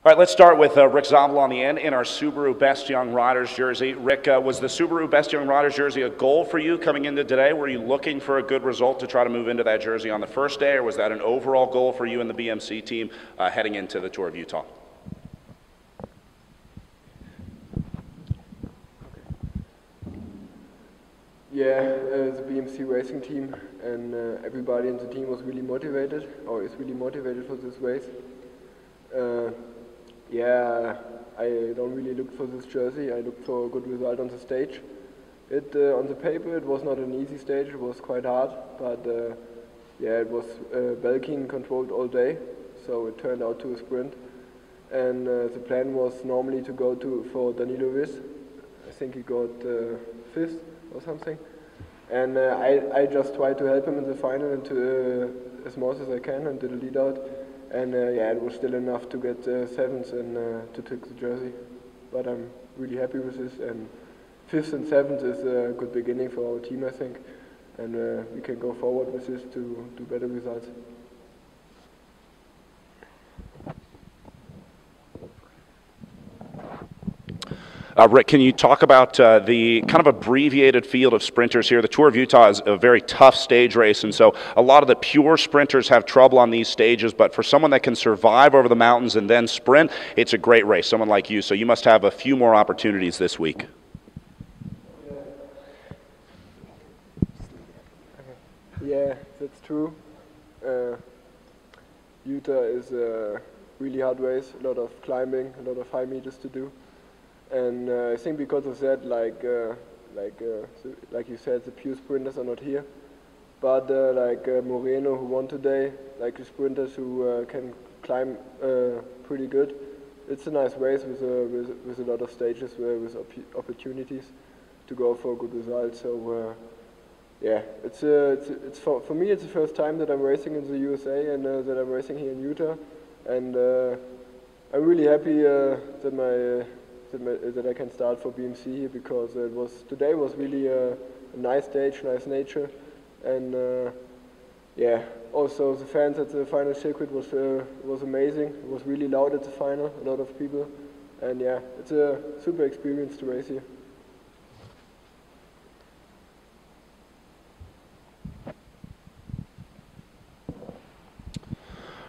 All right, let's start with Rick Zabel on the end in our Subaru Best Young Riders jersey. Rick, was the Subaru Best Young Riders jersey a goal for you coming into today? Were you looking for a good result to try to move into that jersey on the first day, or was that an overall goal for you and the BMC team heading into the Tour of Utah? Yeah, the BMC racing team and everybody in the team was really motivated, or is really motivated for this race. Yeah, I don't really look for this jersey. I look for a good result on the stage. On the paper, it was not an easy stage. It was quite hard, but yeah, it was Belkin controlled all day, so it turned out to a sprint. And the plan was normally to go for Danilo Wiss. I think he got fifth or something. And I just tried to help him in the final and as much as I can and did a lead out. And yeah, it was still enough to get seventh and to take the jersey. But I'm really happy with this. And fifth and seventh is a good beginning for our team, I think. And we can go forward with this to do better results. Rick, can you talk about the kind of abbreviated field of sprinters here? The Tour of Utah is a very tough stage race, and so a lot of the pure sprinters have trouble on these stages, but for someone that can survive over the mountains and then sprint, it's a great race, someone like you. So you must have a few more opportunities this week. Yeah, that's true. Utah is a really hard race, a lot of climbing, a lot of high meters to do. And I think because of that, like you said, the pure sprinters are not here. But like Moreno, who won today, like the sprinters who can climb pretty good. It's a nice race with a lot of stages with opportunities to go for a good result. So yeah, it's for me it's the first time that I'm racing in the USA and that I'm racing here in Utah, and I'm really happy that I can start for BMC here because today was really a nice stage, nice nature, and yeah. Also, the fans at the final circuit was amazing. It was really loud at the final, a lot of people, and yeah, it's a super experience to race here.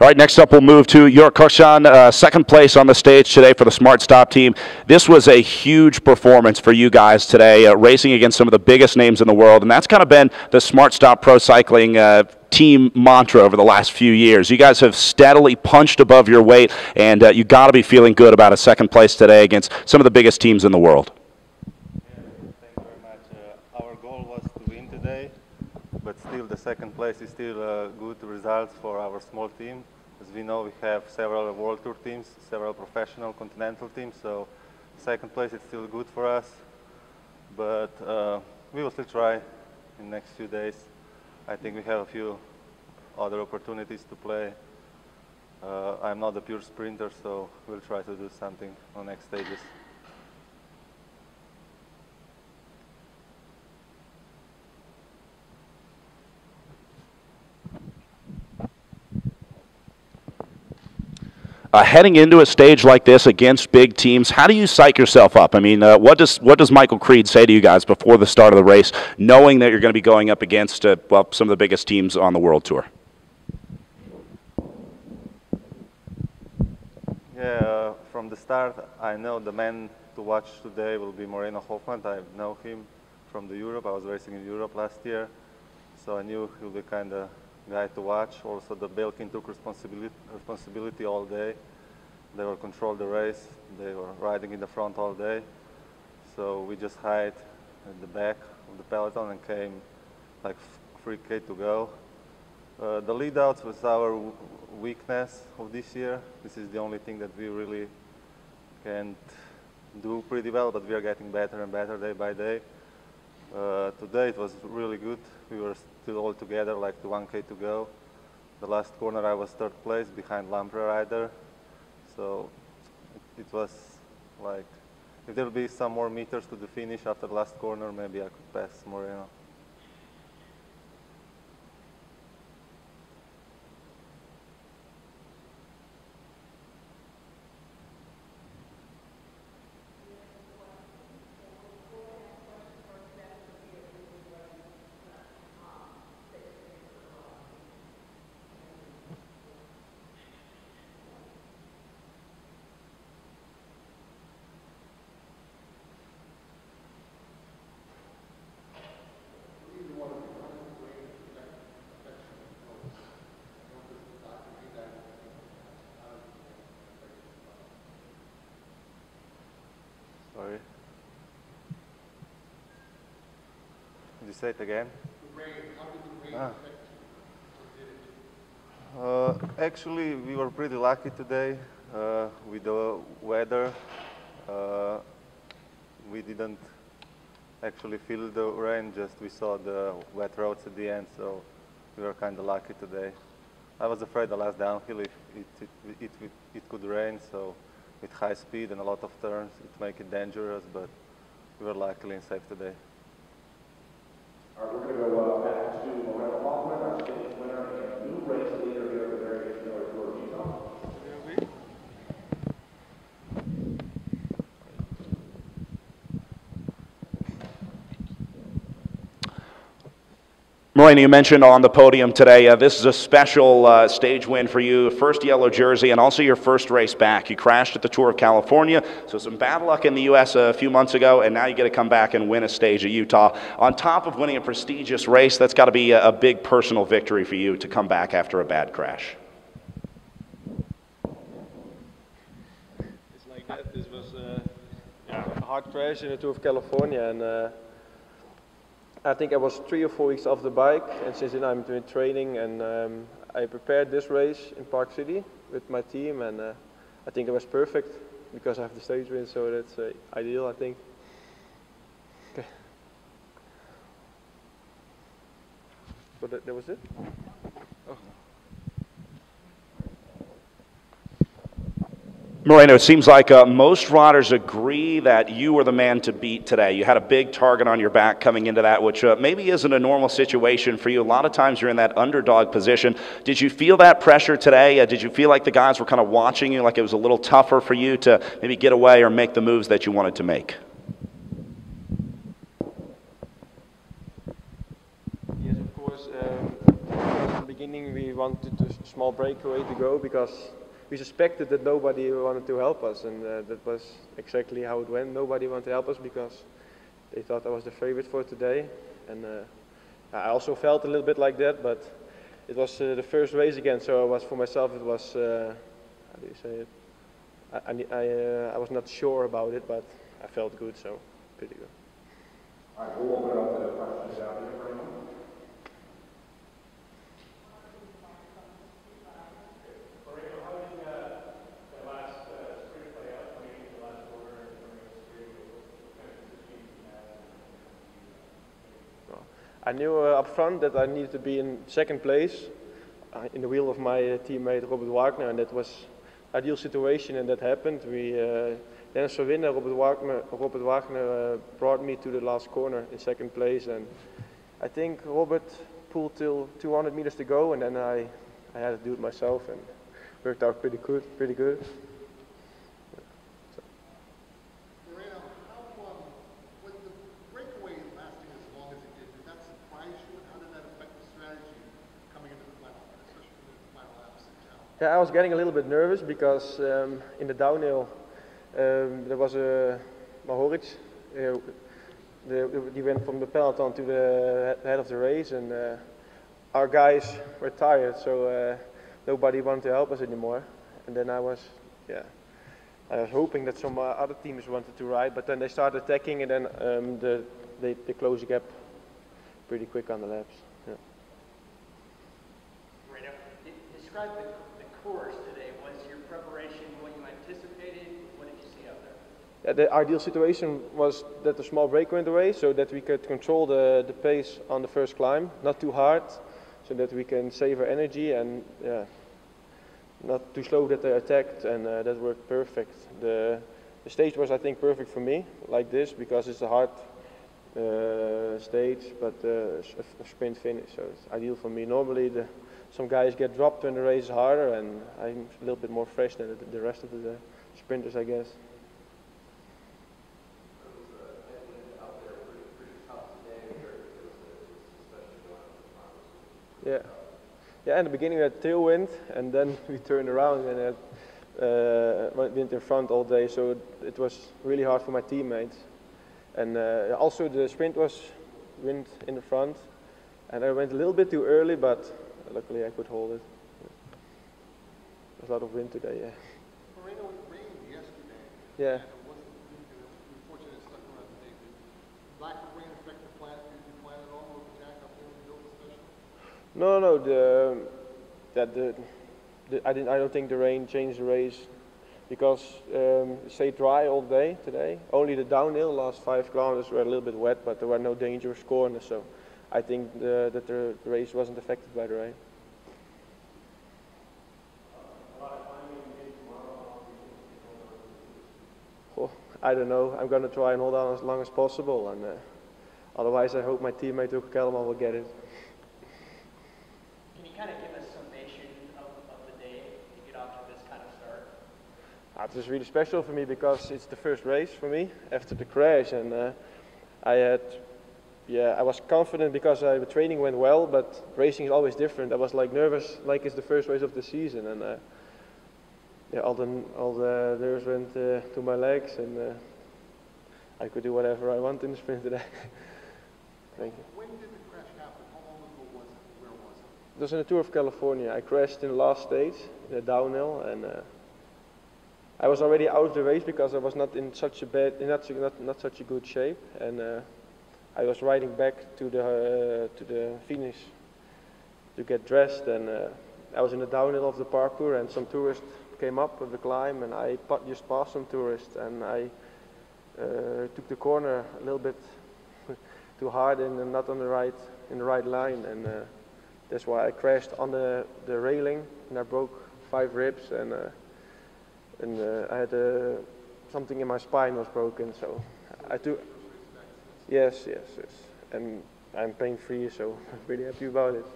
All right, next up we'll move to Jörg Kochan, second place on the stage today for the Smart Stop team. This was a huge performance for you guys today, racing against some of the biggest names in the world, and that's kind of been the Smart Stop Pro Cycling team mantra over the last few years. You guys have steadily punched above your weight, and you got to be feeling good about a second place today against some of the biggest teams in the world. Yeah, thank you very much. Our goal was to win today, but still the second place is still a good result for our small team. As we know, we have several World Tour teams, several professional continental teams, so second place is still good for us. But we will still try in the next few days. I think we have a few other opportunities to play. I'm not a pure sprinter, so we'll try to do something on next stages. Heading into a stage like this against big teams, how do you psych yourself up? I mean, what does Michael Creed say to you guys before the start of the race, knowing that you're going to be going up against well, some of the biggest teams on the World Tour? Yeah, from the start, I know the man to watch today will be Moreno Hoffman. I know him from Europe. I was racing in Europe last year, so I knew he'll be kind of guy to watch. Also, the Belkin took responsibility all day. They will control the race. They were riding in the front all day. So we just hid at the back of the peloton and came like 3K to go. The lead outs was our weakness of this year. This is the only thing that we really can't do pretty well, but we are getting better and better day by day. Today it was really good. We were still all together, like the 1K to go. The last corner I was third place behind Lampre rider. So it was like, if there will be some more meters to the finish after the last corner, maybe I could pass Moreno. you say it again? The rain. How did the rain affect you? Or did it? Actually, we were pretty lucky today with the weather. We didn't actually feel the rain, just we saw the wet roads at the end, so we were kind of lucky today. I was afraid the last downhill if it could rain, so with high speed and a lot of turns, it make it dangerous, but we were luckily and safe today. All right, we're going to go back to Moreno Hoffman, our stage winner and new race leader here at the Variation Tour of Utah. Moreno, you mentioned on the podium today, this is a special stage win for you, first yellow jersey, and also your first race back. You crashed at the Tour of California, so some bad luck in the U.S. a few months ago, and now you get to come back and win a stage at Utah. On top of winning a prestigious race, that's got to be a big personal victory for you to come back after a bad crash. It's like that. This was a hard crash in the Tour of California, and I think I was 3 or 4 weeks off the bike, and since then I'm doing training, and I prepared this race in Park City with my team, and I think it was perfect because I have the stage win, so that's ideal, I think. Okay. So that was it? Oh. Moreno, it seems like most riders agree that you were the man to beat today. You had a big target on your back coming into that, which maybe isn't a normal situation for you. A lot of times you're in that underdog position. Did you feel that pressure today? Did you feel like the guys were kind of watching you, like it was a little tougher for you to maybe get away or make the moves that you wanted to make? Yes, of course. In the beginning we wanted a small breakaway to go because we suspected that nobody wanted to help us, and that was exactly how it went. Nobody wanted to help us because they thought I was the favorite for today, and I also felt a little bit like that, but it was the first race again, so it was for myself, it was, how do you say it? I was not sure about it, but I felt good, so pretty good. All right, we'll open it up to the questions out here for a moment. I knew up front that I needed to be in second place in the wheel of my teammate Robert Wagner, and that was an ideal situation, and that happened. Dennis Verwinder, Robert Wagner brought me to the last corner in second place, and I think Robert pulled till 200 meters to go, and then I had to do it myself, and worked out pretty good. Yeah, I was getting a little bit nervous because in the downhill there was Mohoric. He went from the peloton to the head of the race, and our guys were tired, so nobody wanted to help us anymore. And then I was hoping that some other teams wanted to ride, but then they started attacking, and then they closed the gap pretty quick on the laps. Yeah. Moreno, describe the course today. Was your preparation what you anticipated? What did you see out there? Yeah, the ideal situation was that the small break went away, so that we could control the pace on the first climb, not too hard, so that we can save our energy, and not too slow that they attacked, and that worked perfect. The stage was, I think, perfect for me, like this, because it's a hard stage, but a sprint finish, so it's ideal for me. Normally some guys get dropped when the race is harder, and I'm a little bit more fresh than the rest of the sprinters, I guess. Yeah, in the beginning we had tailwind, and then we turned around and had wind in front all day, so it was really hard for my teammates. And also the sprint was wind in the front, and I went a little bit too early, but luckily I could hold it. There's a lot of wind today, yeah. Moreno, it rained yesterday. Yeah. It wasn't, unfortunately, it stuck around the day. Did lack of rain affect the plan at all? No. I don't think the rain changed the race because it stayed dry all day today. Only the downhill last 5 kilometers were a little bit wet, but there were no dangerous corners. So I think that the race wasn't affected by the rain. Oh, I don't know. I'm going to try and hold on as long as possible, and otherwise I hope my teammate Uke Kellerman will get it. Can you kind of give us summation of the day to get off to this kind of start? It was really special for me because it's the first race for me after the crash, and I was confident because the training went well, but racing is always different. I was like nervous, like it's the first race of the season, and all the nerves went to my legs, and I could do whatever I want in the sprint today. Thank you. When did the crash happen? How long ago was it? Where was it? It was in the Tour of California. I crashed in the last stage, in the downhill, and I was already out of the race because I was not in such a not such a good shape, and I was riding back to the finish to get dressed, and I was in the downhill of the parkour, and some tourists came up with the climb, and I just passed some tourists, and I took the corner a little bit too hard and not on the right line, and that's why I crashed on the railing, and I broke 5 ribs, and I had something in my spine was broken, so I took. Yes, and I'm pain-free, so I'm really happy about it.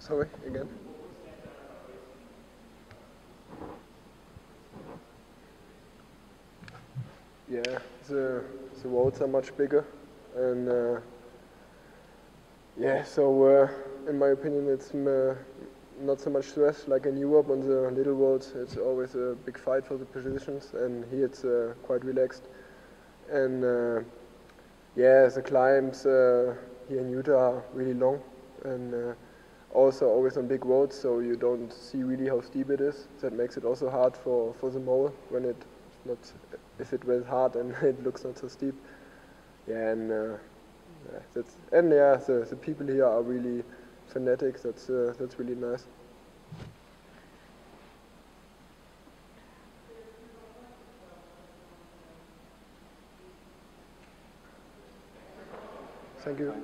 Sorry, again. Yeah, the roads are much bigger, and so in my opinion it's not so much stress like in Europe on the little roads. It's always a big fight for the positions, and here it's quite relaxed. And the climbs here in Utah are really long, and also always on big roads, so you don't see really how steep it is. That makes it also hard for the mower when if it went hard and it looks not so steep. Yeah, and the people here are really fanatic. That's really nice. Thank you.